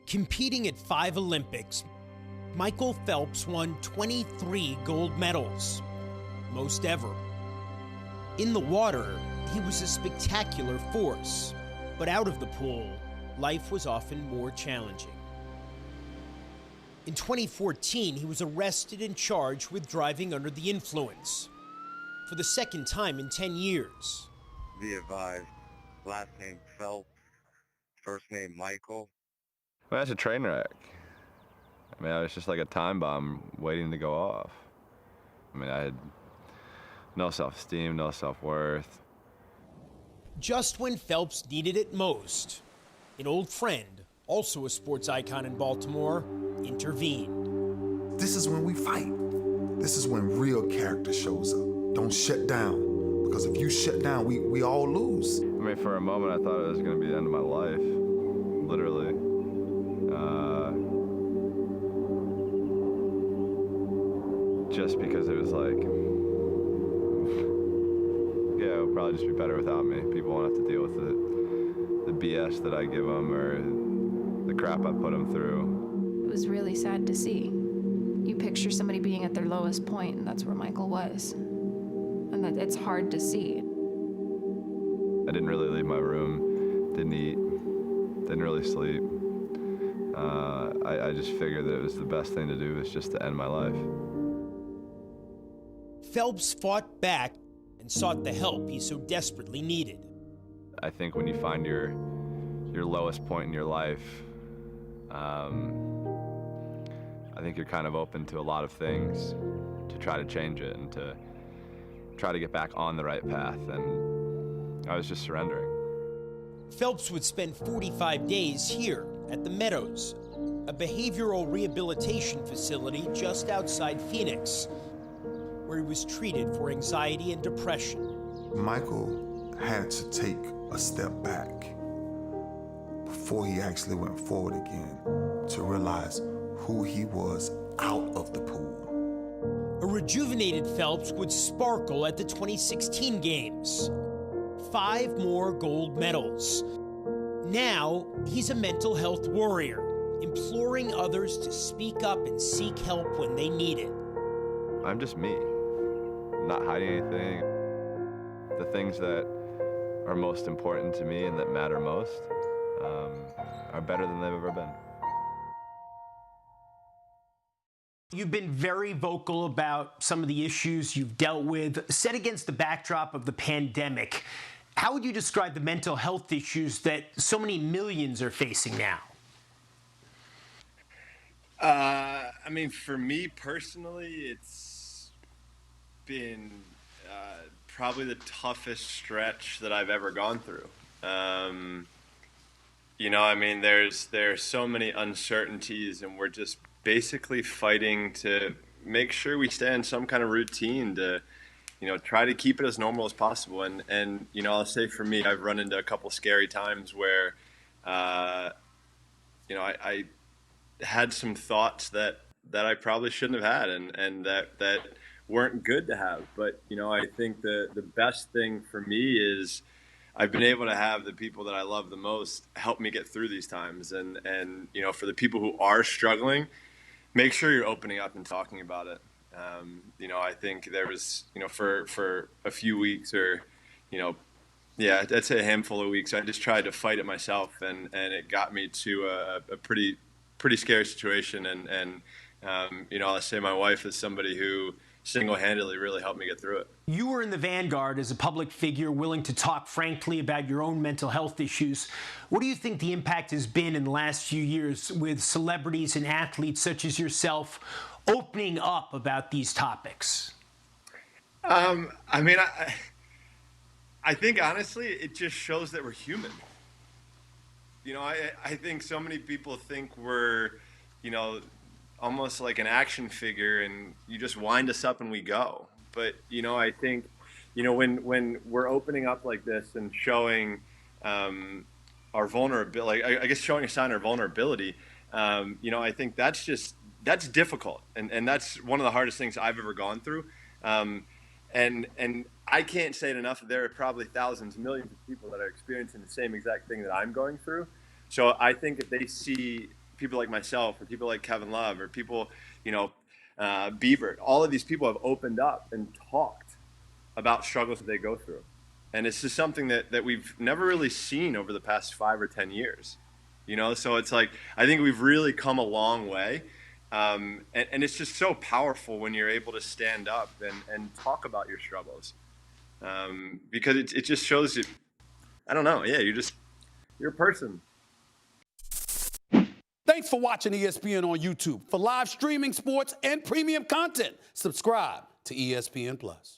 Competing at 5 Olympics, Michael Phelps won 23 gold medals, most ever. In the water, he was a spectacular force, but out of the pool, life was often more challenging. In 2014, he was arrested and charged with driving under the influence for the second time in 10 years. Be advised, last name Phelps, first name Michael. Well, that's a train wreck. I mean, I was just like a time bomb waiting to go off. I mean, I had no self-esteem, no self-worth. Just when Phelps needed it most, an old friend, also a sports icon in Baltimore, intervened. This is when we fight. This is when real character shows up. Don't shut down, because if you shut down, we all lose. I mean, for a moment, I thought it was going to be the end of my life, literally. Just because it was like, yeah, it would probably just be better without me. People won't have to deal with the BS that I give them or the crap I put them through. It was really sad to see. You picture somebody being at their lowest point, and that's where Michael was. And that it's hard to see. I didn't really leave my room, didn't eat, didn't really sleep. I just figured that it was the best thing to do was just to end my life. Phelps fought back and sought the help he so desperately needed. I think when you find your lowest point in your life, I think you're kind of open to a lot of things to try to change it and to try to get back on the right path, and I was just surrendering. Phelps would spend 45 days here at the Meadows, a behavioral rehabilitation facility just outside Phoenix, where he was treated for anxiety and depression. Michael had to take a step back before he actually went forward again to realize who he was out of the pool. A rejuvenated Phelps would sparkle at the 2016 Games. 5 more gold medals. Now, he's a mental health warrior, imploring others to speak up and seek help when they need it. I'm just me, not hiding anything. The things that are most important to me and that matter most are better than they've ever been. You've been very vocal about some of the issues you've dealt with, set against the backdrop of the pandemic. How would you describe the mental health issues that so many millions are facing now? I mean, for me personally, it's been probably the toughest stretch that I've ever gone through. You know, I mean, there's so many uncertainties, and we're just basically fighting to make sure we stay in some kind of routine to, you know, try to keep it as normal as possible. And you know, I'll say for me, I've run into a couple scary times where, you know, I had some thoughts that I probably shouldn't have had and that weren't good to have. But, you know, I think the best thing for me is I've been able to have the people that I love the most help me get through these times. And you know, for the people who are struggling, make sure you're opening up and talking about it. You know, I think there was, you know, for a few weeks or, you know, yeah, I'd say a handful of weeks, I just tried to fight it myself, and it got me to a pretty scary situation. And you know, I'll say my wife is somebody who single-handedly really helped me get through it. You were in the vanguard as a public figure willing to talk frankly about your own mental health issues. What do you think the impact has been in the last few years with celebrities and athletes such as yourself opening up about these topics? I mean, I think honestly, it just shows that we're human. You know, I think so many people think we're, you know, almost like an action figure, and you just wind us up and we go. But, you know, I think, you know, when we're opening up like this and showing our vulnerability, I guess showing a sign of vulnerability, you know, I think that's difficult. And that's one of the hardest things I've ever gone through. And I can't say it enough. There are probably thousands, millions of people that are experiencing the same exact thing that I'm going through. So I think if they see people like myself or people like Kevin Love or people, Bieber, all of these people have opened up and talked about struggles that they go through. And it's just something that we've never really seen over the past 5 or 10 years, So it's like, I think we've really come a long way. And it's just so powerful when you're able to stand up and talk about your struggles. Because it just shows you, I don't know. Yeah, you're a person. Thanks for watching ESPN on YouTube. For live streaming sports and premium content, subscribe to ESPN Plus.